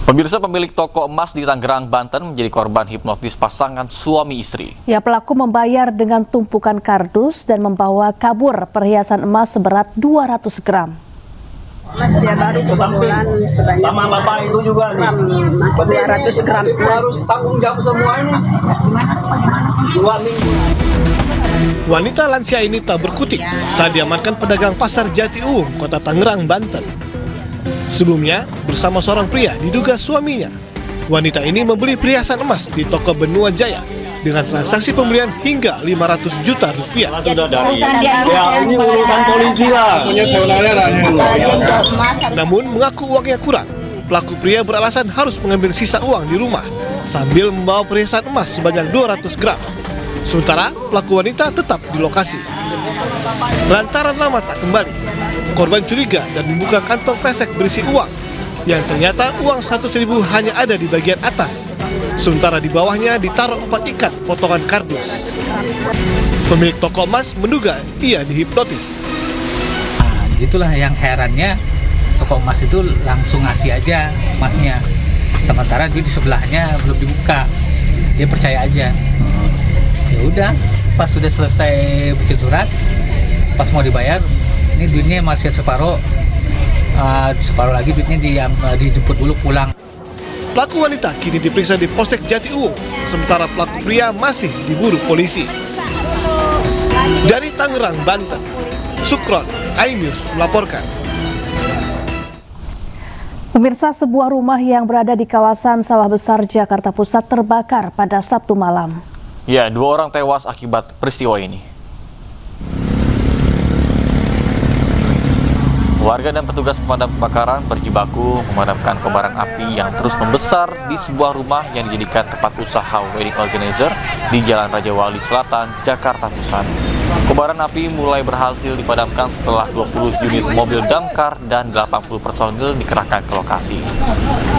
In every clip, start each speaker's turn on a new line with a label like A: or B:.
A: Pemirsa, pemilik toko emas di Tangerang, Banten menjadi korban hipnotis pasangan suami istri.
B: Ya, pelaku membayar dengan tumpukan kardus dan membawa kabur perhiasan emas seberat 200 gram.
C: Mas dia baru kebobolan sebanyak
D: sama bapak itu juga nih.
C: Mas 200 gram
D: Harus tanggung jawab semuanya. 2 minggu.
E: Wanita lansia ini tak berkutik saat diamankan pedagang pasar Jati Uwung, Kota Tangerang, Banten. Sebelumnya, bersama seorang pria diduga suaminya, wanita ini membeli perhiasan emas di toko Benua Jaya dengan transaksi pembelian hingga 500 juta rupiah.
D: Sudah dari ini urusan polisi lah.
E: Namun mengaku uangnya kurang. Pelaku pria beralasan harus mengambil sisa uang di rumah sambil membawa perhiasan emas sebanyak 200 gram. Sementara pelaku wanita tetap di lokasi. Lantaran lama tak kembali, korban curiga dan membuka kantong kresek berisi uang yang ternyata uang 100.000 hanya ada di bagian atas, sementara di bawahnya ditaruh 4 ikat potongan kardus. Pemilik toko emas menduga ia dihipnotis.
F: Nah, itulah yang herannya, toko emas itu langsung ngasih aja emasnya, sementara dia di sebelahnya belum dibuka, dia percaya aja. Ya udah, pas sudah selesai bikin surat, pas mau dibayar, ini duitnya masih separuh lagi duitnya dijemput dulu pulang.
E: Pelaku wanita kini diperiksa di Polsek Jati Uwung, sementara pelaku pria masih diburu polisi. Dari Tangerang, Banten, Sukron, iNews melaporkan.
B: Pemirsa, sebuah rumah yang berada di kawasan Sawah Besar, Jakarta Pusat terbakar pada Sabtu malam.
A: Ya, 2 orang tewas akibat peristiwa ini. Warga dan petugas pemadam kebakaran berjibaku memadamkan kobaran api yang terus membesar di sebuah rumah yang dijadikan tempat usaha wedding organizer di Jalan Raja Wali Selatan, Jakarta Pusat. Kobaran api mulai berhasil dipadamkan setelah 20 unit mobil damkar dan 80 personil dikerahkan ke lokasi.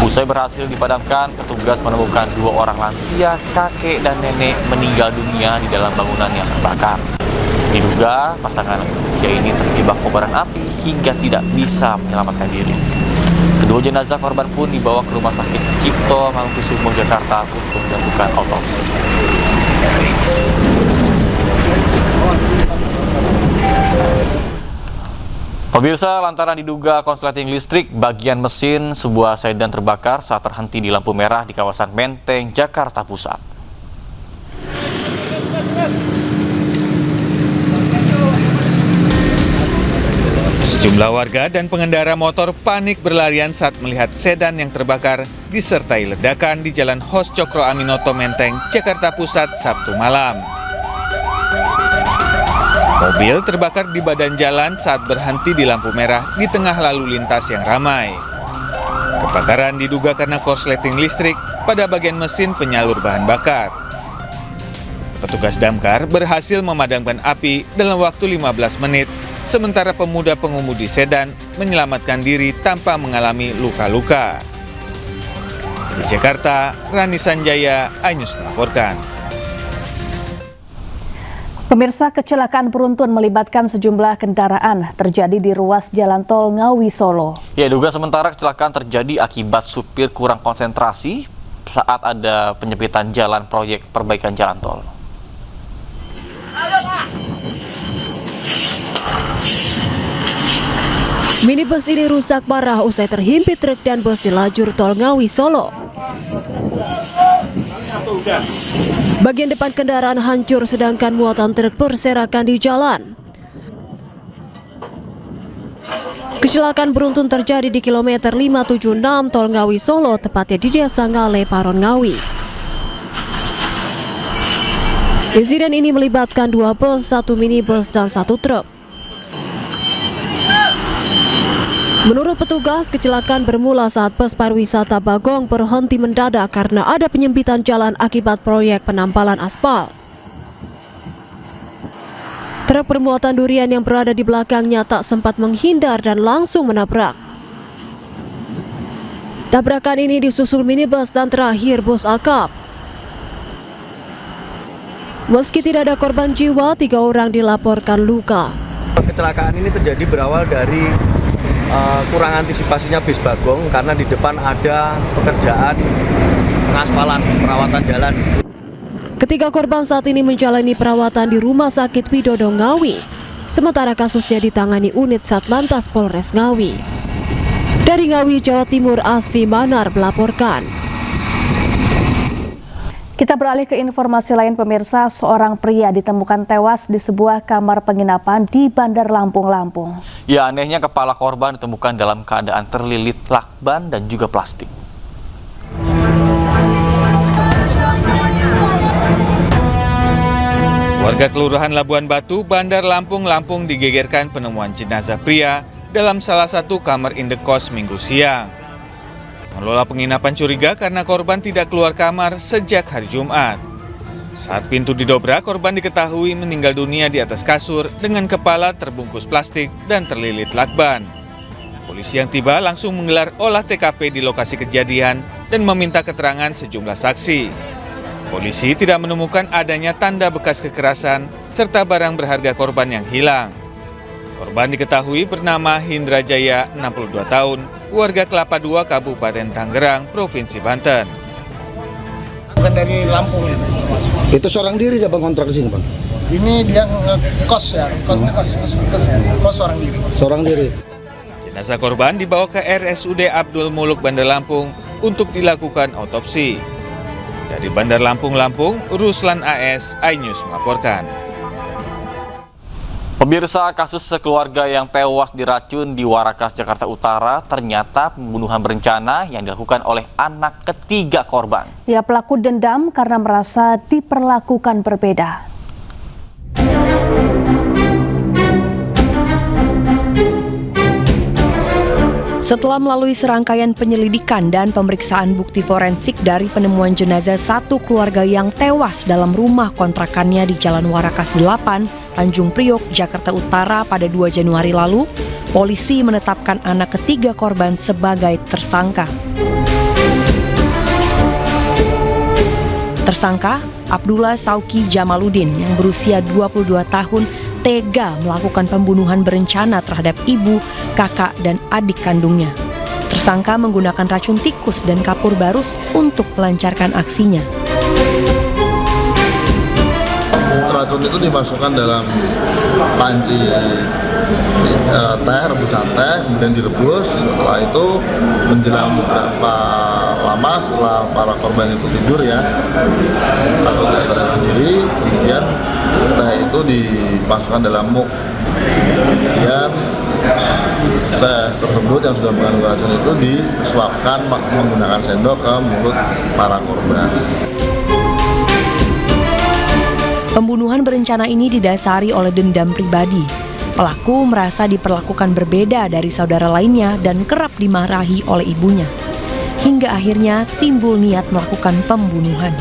A: Usai berhasil dipadamkan, petugas menemukan 2 orang lansia, kakek dan nenek meninggal dunia di dalam bangunan yang terbakar. Diduga pasangan usia ini terjebak kobaran api hingga tidak bisa menyelamatkan diri. Kedua jenazah korban pun dibawa ke Rumah Sakit Cipto Mangunkusumo, Jakarta untuk dilakukan autopsi. Pemirsa, lantaran diduga konsleting listrik bagian mesin sebuah sedan terbakar saat terhenti di lampu merah di kawasan Menteng, Jakarta Pusat.
G: Sejumlah warga dan pengendara motor panik berlarian saat melihat sedan yang terbakar disertai ledakan di Jalan Hos Cokro Aminoto, Menteng, Jakarta Pusat, Sabtu malam. Mobil terbakar di badan jalan saat berhenti di lampu merah di tengah lalu lintas yang ramai. Kebakaran diduga karena korsleting listrik pada bagian mesin penyalur bahan bakar. Petugas damkar berhasil memadamkan api dalam waktu 15 menit, sementara pemuda pengemudi sedan menyelamatkan diri tanpa mengalami luka-luka. Di Jakarta, Rani Sanjaya, iNews melaporkan.
B: Pemirsa, kecelakaan beruntun melibatkan sejumlah kendaraan terjadi di ruas jalan tol Ngawi Solo.
A: Ya, duga sementara kecelakaan terjadi akibat supir kurang konsentrasi saat ada penyempitan jalan proyek perbaikan jalan tol.
H: Minibus ini rusak parah usai terhimpit truk dan bus di lajur tol Ngawi Solo. Bagian depan kendaraan hancur sedangkan muatan truk berserakan di jalan. Kecelakaan beruntun terjadi di kilometer 576 tol Ngawi Solo, tepatnya di Desa Ngale, Paron Ngawi. Insiden ini melibatkan 2 bus, 1 minibus dan 1 truk. Menurut petugas, kecelakaan bermula saat bus pariwisata Bagong berhenti mendadak karena ada penyempitan jalan akibat proyek penampalan aspal. Truk bermuatan durian yang berada di belakangnya tak sempat menghindar dan langsung menabrak. Tabrakan ini disusul minibus dan terakhir bus akap. Meski tidak ada korban jiwa, 3 orang dilaporkan luka.
I: Kecelakaan ini terjadi berawal dari kurang antisipasinya bis Bagong karena di depan ada pekerjaan pengaspalan, perawatan jalan.
H: Ketiga korban saat ini menjalani perawatan di Rumah Sakit Widodo Ngawi, sementara kasusnya ditangani unit Satlantas Polres Ngawi. Dari Ngawi, Jawa Timur, Asfi Manar melaporkan.
B: Kita beralih ke informasi lain, pemirsa. Seorang pria ditemukan tewas di sebuah kamar penginapan di Bandar Lampung, Lampung.
A: Ya, anehnya kepala korban ditemukan dalam keadaan terlilit lakban dan juga plastik.
G: Warga Kelurahan Labuan Batu, Bandar Lampung, Lampung digegerkan penemuan jenazah pria dalam salah satu kamar indekos Minggu siang. Pengelola penginapan curiga karena korban tidak keluar kamar sejak hari Jumat. Saat pintu didobrak, korban diketahui meninggal dunia di atas kasur dengan kepala terbungkus plastik dan terlilit lakban. Polisi yang tiba langsung menggelar olah TKP di lokasi kejadian dan meminta keterangan sejumlah saksi. Polisi tidak menemukan adanya tanda bekas kekerasan serta barang berharga korban yang hilang. Korban diketahui bernama Hindra Jaya, 62 tahun, warga Kelapa II, Kabupaten Tangerang, Provinsi Banten.
J: Bukan dari Lampung ini.
K: Itu seorang diri ya Bang kontrak di sini Bang?
J: Ini dia kos ya, kos seorang diri.
K: Seorang diri.
G: Jenazah korban dibawa ke RSUD Abdul Muluk Bandar Lampung untuk dilakukan otopsi. Dari Bandar Lampung, Lampung, Ruslan AS, iNews melaporkan.
A: Pemirsa, kasus sekeluarga yang tewas diracun di Warakas, Jakarta Utara ternyata pembunuhan berencana yang dilakukan oleh anak ketiga korban.
B: Ya, pelaku dendam karena merasa diperlakukan berbeda.
L: Setelah melalui serangkaian penyelidikan dan pemeriksaan bukti forensik dari penemuan jenazah satu keluarga yang tewas dalam rumah kontrakannya di Jalan Warakas 8, Tanjung Priok, Jakarta Utara pada 2 Januari lalu, polisi menetapkan anak ketiga korban sebagai tersangka. Tersangka Abdullah Sauki Jamaluddin yang berusia 22 tahun tega melakukan pembunuhan berencana terhadap ibu, kakak, dan adik kandungnya. Tersangka menggunakan racun tikus dan kapur barus untuk melancarkan aksinya.
M: Racun itu dimasukkan dalam panci teh, rebusan teh, kemudian direbus. Setelah itu menjelang beberapa lama setelah para korban itu tidur ya, atau tidak sadarkan diri, kemudian teh itu dimasukkan dalam muk. Kemudian teh tersebut yang sudah mengandung racun itu disuapkan menggunakan sendok ke mulut para korban.
L: Pembunuhan berencana ini didasari oleh dendam pribadi. Pelaku merasa diperlakukan berbeda dari saudara lainnya dan kerap dimarahi oleh ibunya. Hingga akhirnya timbul niat melakukan pembunuhan.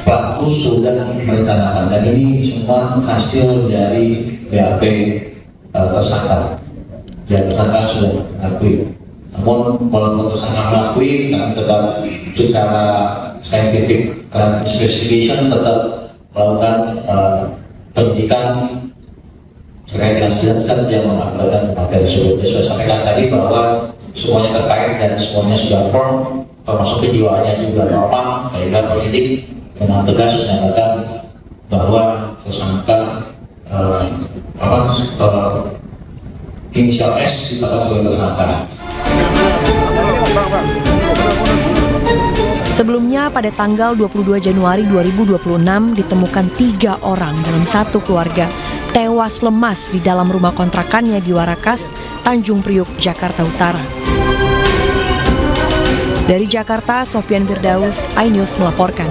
N: Pelaku sudah merencanakan dan ini semua hasil dari BAP tersangka. Dan tersangka sudah mengakui. Namun walaupun tersangka mengakui, kami tetap secara scientific dan investigation tetap melakukan penyidikan terkait dengan zat-zat yang mengakibatkan materi tersebut. Saya sudah sampaikan tadi bahwa semuanya terkait dan semuanya sudah firm, termasuk kejiwaannya juga normal, sehingga penyidik dengan tegas menyatakan bahwa tersangka inisial S ditetapkan sebagai tersangka.
L: Sebelumnya pada tanggal 22 Januari 2026 ditemukan 3 orang dalam satu keluarga tewas lemas di dalam rumah kontrakannya di Warakas, Tanjung Priok, Jakarta Utara. Dari Jakarta, Sofyan Firdaus, iNews melaporkan.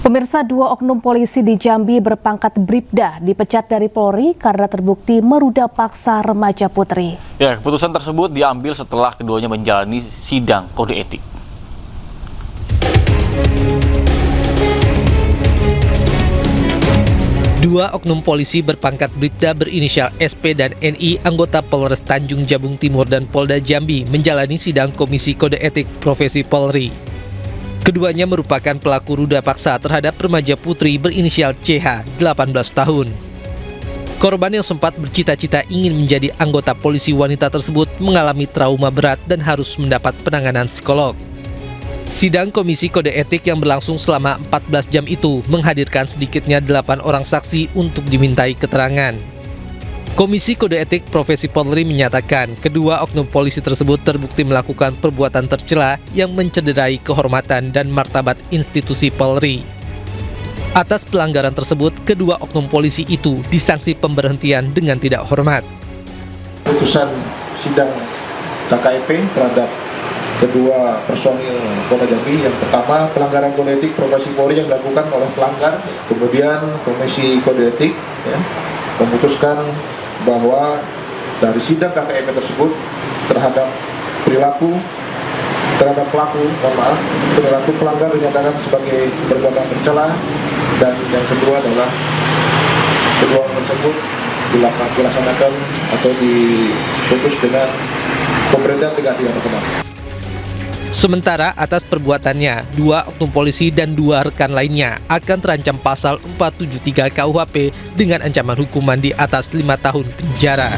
B: Pemirsa, 2 oknum polisi di Jambi berpangkat Bribda dipecat dari Polri karena terbukti meruda paksa remaja putri.
A: Ya, keputusan tersebut diambil setelah keduanya menjalani sidang kode etik.
O: Dua oknum polisi berpangkat Bribda berinisial SP dan NI anggota Polres Tanjung Jabung Timur dan Polda Jambi menjalani sidang Komisi Kode Etik Profesi Polri. Keduanya merupakan pelaku ruda paksa terhadap remaja putri berinisial CH, 18 tahun. Korban yang sempat bercita-cita ingin menjadi anggota polisi wanita tersebut mengalami trauma berat dan harus mendapat penanganan psikolog. Sidang Komisi Kode Etik yang berlangsung selama 14 jam itu menghadirkan sedikitnya 8 orang saksi untuk dimintai keterangan. Komisi Kode Etik Profesi Polri menyatakan kedua oknum polisi tersebut terbukti melakukan perbuatan tercela yang mencederai kehormatan dan martabat institusi Polri. Atas pelanggaran tersebut, kedua oknum polisi itu disanksi pemberhentian dengan tidak hormat.
P: Putusan sidang KKEP terhadap kedua personil Polda Jambi, yang pertama pelanggaran kode etik profesi Polri yang dilakukan oleh pelanggar, kemudian Komisi Kode Etik memutuskan bahwa dari sidang KKEP tersebut terhadap perilaku terhadap pelaku pelanggar dinyatakan sebagai perbuatan tercela, dan yang kedua adalah kedua orang tersebut dilaksanakan atau diputus dengan pemberhentian tidak pidana.
O: Sementara atas perbuatannya, 2 oknum polisi dan 2 rekan lainnya akan terancam pasal 473 KUHP dengan ancaman hukuman di atas 5 tahun penjara.